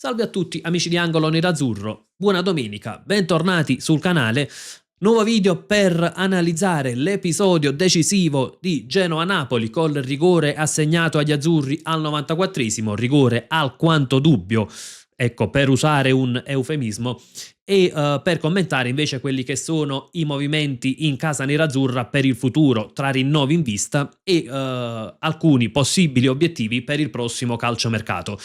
Salve a tutti amici di Angolo Nerazzurro, buona domenica, bentornati sul canale. Nuovo video per analizzare l'episodio decisivo di Genoa-Napoli col rigore assegnato agli azzurri al 94esimo, rigore alquanto dubbio, ecco, per usare un eufemismo, e per commentare invece quelli che sono i movimenti in casa nerazzurra per il futuro, tra rinnovi in vista e alcuni possibili obiettivi per il prossimo calciomercato.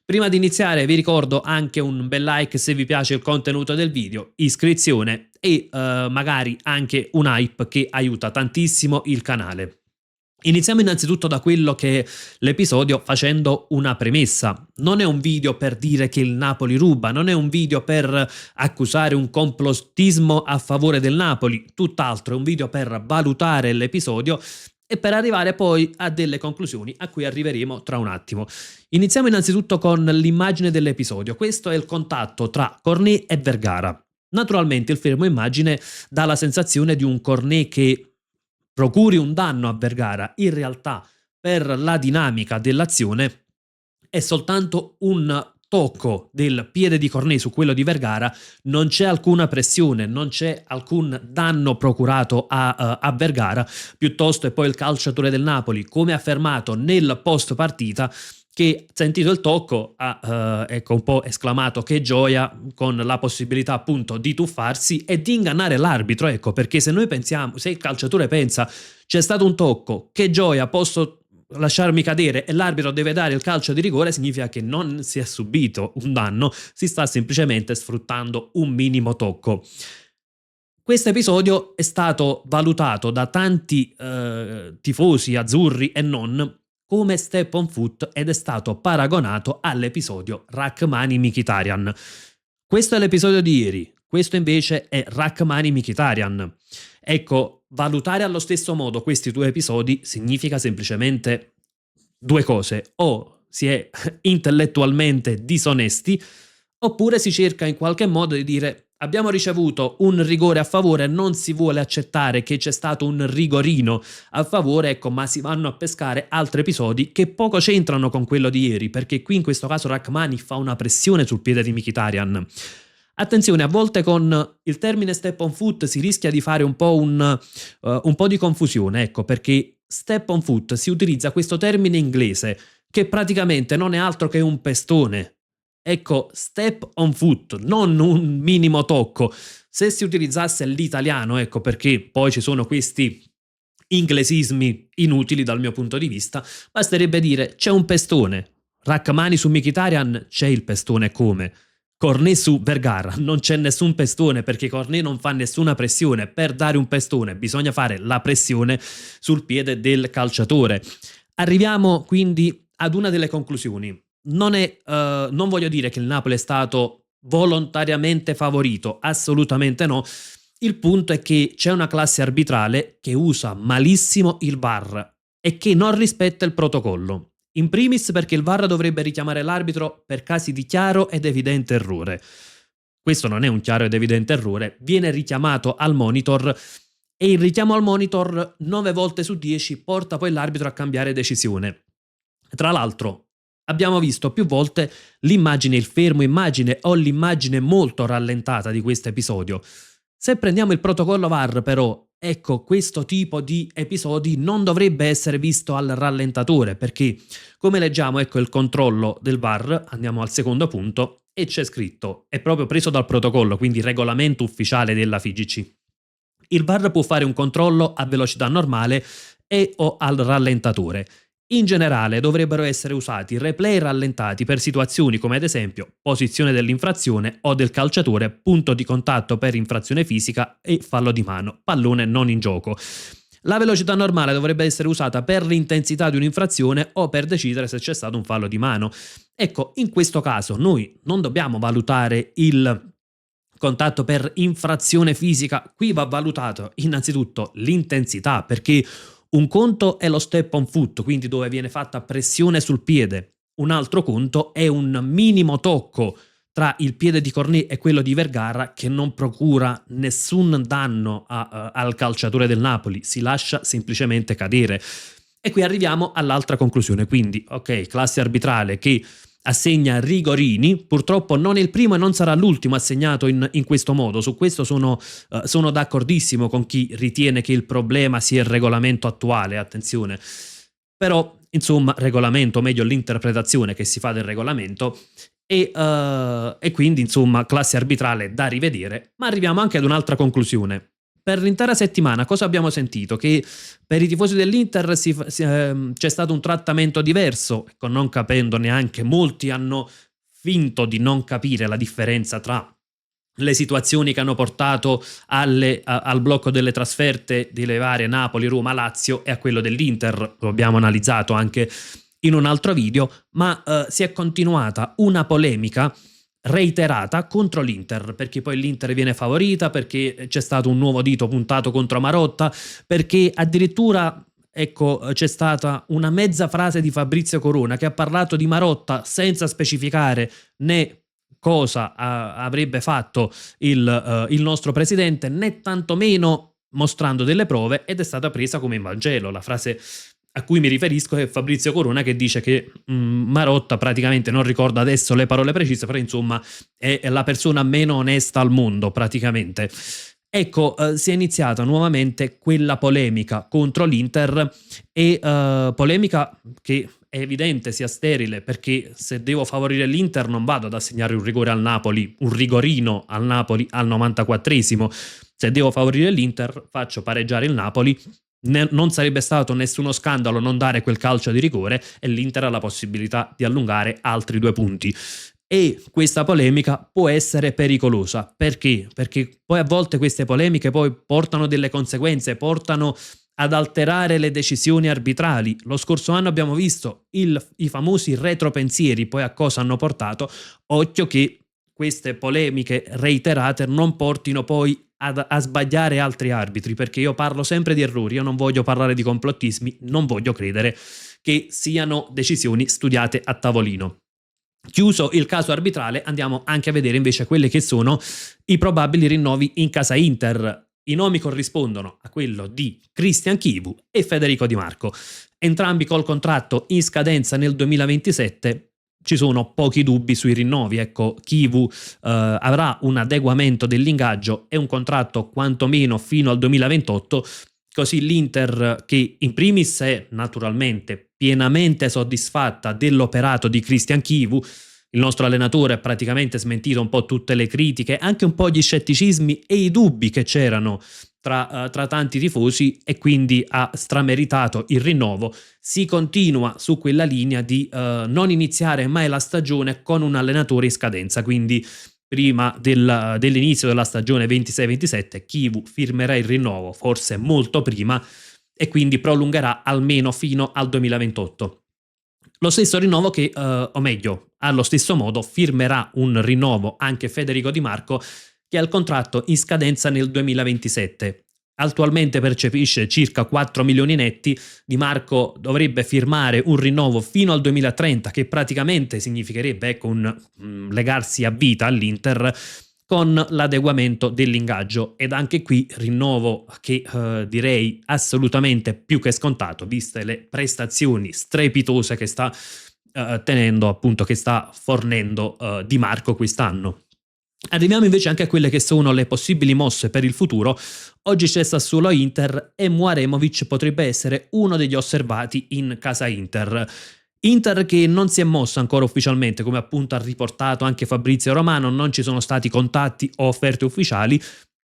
Prima di iniziare vi ricordo anche un bel like se vi piace il contenuto del video, iscrizione e magari anche un hype che aiuta tantissimo il canale. Iniziamo innanzitutto da quello che è l'episodio facendo una premessa. Non è un video per dire che il Napoli ruba, non è un video per accusare un complottismo a favore del Napoli, tutt'altro è un video per valutare l'episodio e per arrivare poi a delle conclusioni a cui arriveremo tra un attimo. Iniziamo innanzitutto con l'immagine dell'episodio. Questo è il contatto tra Cornet e Vergara. Naturalmente il fermo immagine dà la sensazione di un Cornet che procuri un danno a Vergara. In realtà, per la dinamica dell'azione, è soltanto un tocco del piede di Cornet su quello di Vergara, non c'è alcuna pressione, non c'è alcun danno procurato a Vergara, piuttosto è poi il calciatore del Napoli, come affermato nel post partita, che sentito il tocco ha ecco un po' esclamato che gioia, con la possibilità appunto di tuffarsi e di ingannare l'arbitro, ecco, perché se noi pensiamo, se il calciatore pensa c'è stato un tocco, che gioia, posso lasciarmi cadere e l'arbitro deve dare il calcio di rigore, significa che non si è subito un danno, si sta semplicemente sfruttando un minimo tocco. Questo episodio è stato valutato da tanti tifosi azzurri e non come step on foot ed è stato paragonato all'episodio Rachmani-Mkhitaryan. Questo è l'episodio di ieri, questo invece è Rachmani-Mkhitaryan. Ecco, valutare allo stesso modo questi due episodi significa semplicemente due cose: o si è intellettualmente disonesti, oppure si cerca in qualche modo di dire abbiamo ricevuto un rigore a favore, non si vuole accettare che c'è stato un rigorino a favore, ecco, ma si vanno a pescare altri episodi che poco c'entrano con quello di ieri, perché qui in questo caso Rachmani fa una pressione sul piede di Mkhitaryan. Attenzione, a volte con il termine step on foot si rischia di fare un po' di confusione, ecco, perché step on foot si utilizza questo termine inglese che praticamente non è altro che un pestone. Ecco, step on foot, non un minimo tocco. Se si utilizzasse l'italiano, ecco, perché poi ci sono questi inglesismi inutili dal mio punto di vista, basterebbe dire c'è un pestone. Rachmani su Mkhitaryan c'è il pestone come? Cornet su Vergara non c'è nessun pestone, perché Cornet non fa nessuna pressione. Per dare un pestone bisogna fare la pressione sul piede del calciatore. Arriviamo quindi ad una delle conclusioni. Non voglio dire che il Napoli è stato volontariamente favorito, assolutamente no. Il punto è che c'è una classe arbitrale che usa malissimo il VAR e che non rispetta il protocollo. In primis perché il VAR dovrebbe richiamare l'arbitro per casi di chiaro ed evidente errore. Questo non è un chiaro ed evidente errore, viene richiamato al monitor e il richiamo al monitor 9 volte su 10 porta poi l'arbitro a cambiare decisione. Tra l'altro abbiamo visto più volte l'immagine, il fermo immagine o l'immagine molto rallentata di questo episodio. Se prendiamo il protocollo VAR però, ecco, questo tipo di episodi non dovrebbe essere visto al rallentatore, perché come leggiamo, ecco il controllo del VAR, andiamo al secondo punto, e c'è scritto, è proprio preso dal protocollo, quindi regolamento ufficiale della FIGC. Il VAR può fare un controllo a velocità normale e o al rallentatore. In generale dovrebbero essere usati replay rallentati per situazioni come ad esempio posizione dell'infrazione o del calciatore, punto di contatto per infrazione fisica e fallo di mano, pallone non in gioco. La velocità normale dovrebbe essere usata per l'intensità di un'infrazione o per decidere se c'è stato un fallo di mano. Ecco, in questo caso noi non dobbiamo valutare il contatto per infrazione fisica, qui va valutato innanzitutto l'intensità, perché un conto è lo step on foot, quindi dove viene fatta pressione sul piede. Un altro conto è un minimo tocco tra il piede di Cornet e quello di Vergara che non procura nessun danno al calciatore del Napoli, si lascia semplicemente cadere. E qui arriviamo all'altra conclusione, quindi ok, classe arbitrale che assegna Rigorini, purtroppo non è il primo e non sarà l'ultimo assegnato in questo modo. Su questo sono d'accordissimo con chi ritiene che il problema sia il regolamento attuale, attenzione. Però, insomma, regolamento, o meglio l'interpretazione che si fa del regolamento, e quindi, insomma, classe arbitrale da rivedere. Ma arriviamo anche ad un'altra conclusione. Per l'intera settimana cosa abbiamo sentito? Che per i tifosi dell'Inter c'è stato un trattamento diverso, ecco, non capendo neanche, molti hanno finto di non capire la differenza tra le situazioni che hanno portato al blocco delle trasferte delle varie Napoli, Roma, Lazio e a quello dell'Inter. Lo abbiamo analizzato anche in un altro video, ma si è continuata una polemica reiterata contro l'Inter, perché poi l'Inter viene favorita, perché c'è stato un nuovo dito puntato contro Marotta, perché addirittura, ecco, c'è stata una mezza frase di Fabrizio Corona che ha parlato di Marotta senza specificare né cosa avrebbe fatto il nostro presidente, né tantomeno mostrando delle prove, ed è stata presa come in Vangelo. La frase a cui mi riferisco è Fabrizio Corona, che dice che Marotta, praticamente non ricordo adesso le parole precise, però insomma è la persona meno onesta al mondo praticamente. Ecco, si è iniziata nuovamente quella polemica contro l'Inter, e polemica che è evidente sia sterile, perché se devo favorire l'Inter non vado ad assegnare un rigore al Napoli, un rigorino al Napoli al 94esimo. Se devo favorire l'Inter faccio pareggiare il Napoli. Non sarebbe stato nessuno scandalo non dare quel calcio di rigore, e l'Inter ha la possibilità di allungare altri 2 punti. E questa polemica può essere pericolosa. Perché? Perché poi a volte queste polemiche poi portano delle conseguenze, portano ad alterare le decisioni arbitrali. Lo scorso anno abbiamo visto i famosi retropensieri, poi a cosa hanno portato. Occhio che queste polemiche reiterate non portino poi a sbagliare altri arbitri, perché io parlo sempre di errori, io non voglio parlare di complottismi, non voglio credere che siano decisioni studiate a tavolino. Chiuso il caso arbitrale, andiamo anche a vedere invece quelli che sono i probabili rinnovi in casa Inter. I nomi corrispondono a quello di Christian Chivu e Federico Di Marco, entrambi col contratto in scadenza nel 2027. Ci sono pochi dubbi sui rinnovi. Ecco, Chivu avrà un adeguamento dell'ingaggio e un contratto quantomeno fino al 2028, così l'Inter, che in primis è naturalmente pienamente soddisfatta dell'operato di Christian Chivu. Il nostro allenatore ha praticamente smentito un po' tutte le critiche, anche un po' gli scetticismi e i dubbi che c'erano tra tanti tifosi, e quindi ha strameritato il rinnovo. Si continua su quella linea di non iniziare mai la stagione con un allenatore in scadenza, quindi prima dell'inizio della stagione 26-27 Chivu firmerà il rinnovo, forse molto prima, e quindi prolungherà almeno fino al 2028. Lo stesso rinnovo che, o meglio, allo stesso modo firmerà un rinnovo anche Federico Di Marco, che ha il contratto in scadenza nel 2027. Attualmente percepisce circa 4 milioni netti. Di Marco dovrebbe firmare un rinnovo fino al 2030, che praticamente significherebbe, ecco, un legarsi a vita all'Inter, con l'adeguamento dell'ingaggio, ed anche qui rinnovo che direi assolutamente più che scontato, viste le prestazioni strepitose che sta tenendo, appunto, che sta fornendo Di Marco quest'anno. Arriviamo invece anche a quelle che sono le possibili mosse per il futuro. Oggi c'è Sassuolo Inter e Mouaremovic potrebbe essere uno degli osservati in casa Inter. Inter che non si è mossa ancora ufficialmente, come appunto ha riportato anche Fabrizio Romano, non ci sono stati contatti o offerte ufficiali,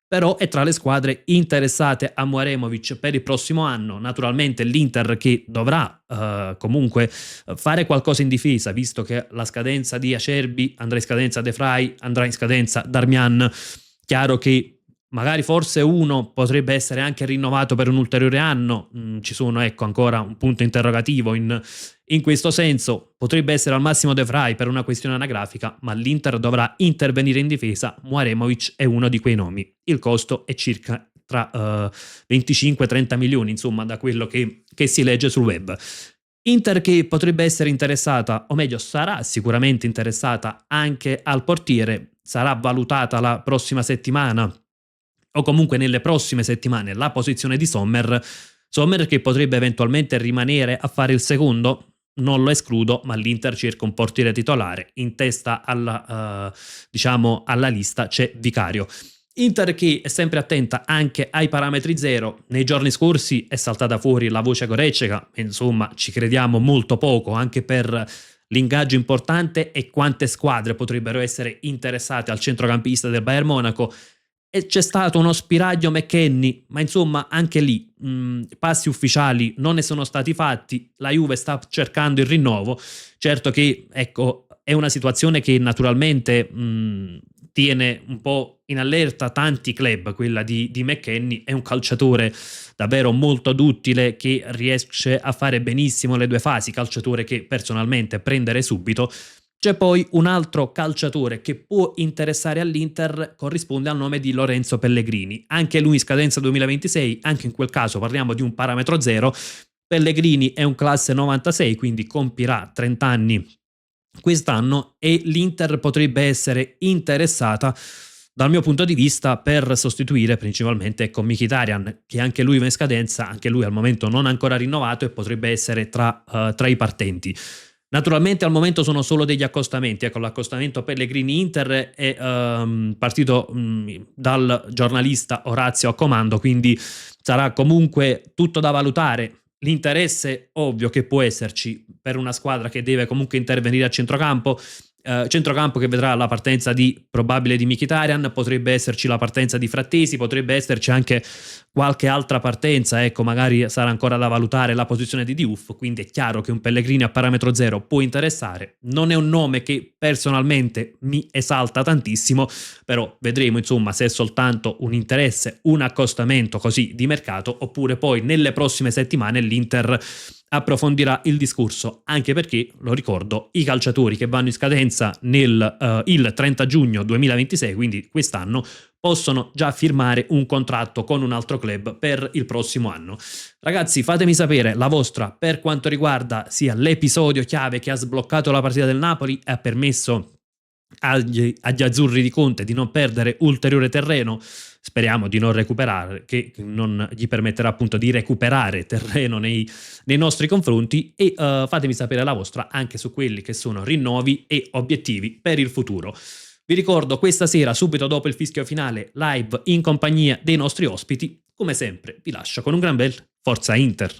però è tra le squadre interessate a Mouaremovic per il prossimo anno. Naturalmente l'Inter che dovrà comunque fare qualcosa in difesa, visto che la scadenza di Acerbi andrà in scadenza De Vrij, andrà in scadenza Darmian. Chiaro che magari forse uno potrebbe essere anche rinnovato per un ulteriore anno. Ci sono, ecco, ancora un punto interrogativo in questo senso. Potrebbe essere al massimo De Vrij per una questione anagrafica, ma l'Inter dovrà intervenire in difesa. Mouaremovic è uno di quei nomi. Il costo è circa tra 25-30 milioni, insomma, da quello che si legge sul web. Inter che potrebbe essere interessata, o meglio sarà sicuramente interessata anche al portiere. Sarà valutata la prossima settimana, o comunque nelle prossime settimane, la posizione di Sommer che potrebbe eventualmente rimanere a fare il secondo. non lo escludo, ma l'Inter cerca un portiere titolare. In testa alla lista c'è Vicario. Inter che è sempre attenta anche ai parametri zero. Nei giorni scorsi è saltata fuori la voce Goretzka, insomma ci crediamo molto poco anche per l'ingaggio importante e quante squadre potrebbero essere interessate al centrocampista del Bayern Monaco. E c'è stato uno spiraglio McKennie, ma insomma anche lì passi ufficiali non ne sono stati fatti, la Juve sta cercando il rinnovo. Certo che ecco, è una situazione che naturalmente tiene un po' in allerta tanti club. Quella di McKennie è un calciatore davvero molto duttile che riesce a fare benissimo le due fasi, calciatore che personalmente prendere subito. C'è poi un altro calciatore che può interessare all'Inter, corrisponde al nome di Lorenzo Pellegrini, anche lui in scadenza 2026, anche in quel caso parliamo di un parametro zero. Pellegrini è un classe 96, quindi compirà 30 anni quest'anno e l'Inter potrebbe essere interessata dal mio punto di vista per sostituire principalmente con Mkhitaryan, che anche lui va in scadenza, anche lui al momento non ancora rinnovato e potrebbe essere tra i partenti. Naturalmente al momento sono solo degli accostamenti, ecco l'accostamento Pellegrini-Inter è partito dal giornalista Orazio Accomando, quindi sarà comunque tutto da valutare. L'interesse ovvio che può esserci per una squadra che deve comunque intervenire a centrocampo, centrocampo che vedrà la partenza probabile di Mkhitaryan, potrebbe esserci la partenza di Frattesi, potrebbe esserci anche qualche altra partenza, ecco magari sarà ancora da valutare la posizione di Diouf, quindi è chiaro che un Pellegrini a parametro zero può interessare. Non è un nome che personalmente mi esalta tantissimo, però vedremo insomma se è soltanto un interesse, un accostamento così di mercato, oppure poi nelle prossime settimane l'Inter approfondirà il discorso, anche perché, lo ricordo, i calciatori che vanno in scadenza il 30 giugno 2026, quindi quest'anno, possono già firmare un contratto con un altro club per il prossimo anno. Ragazzi, fatemi sapere la vostra per quanto riguarda sia l'episodio chiave che ha sbloccato la partita del Napoli e ha permesso agli azzurri di Conte di non perdere ulteriore terreno. Speriamo di non recuperare, che non gli permetterà appunto di recuperare terreno nei nostri confronti, e fatemi sapere la vostra anche su quelli che sono rinnovi e obiettivi per il futuro. Vi ricordo questa sera, subito dopo il fischio finale, live in compagnia dei nostri ospiti. Come sempre vi lascio con un gran bel Forza Inter.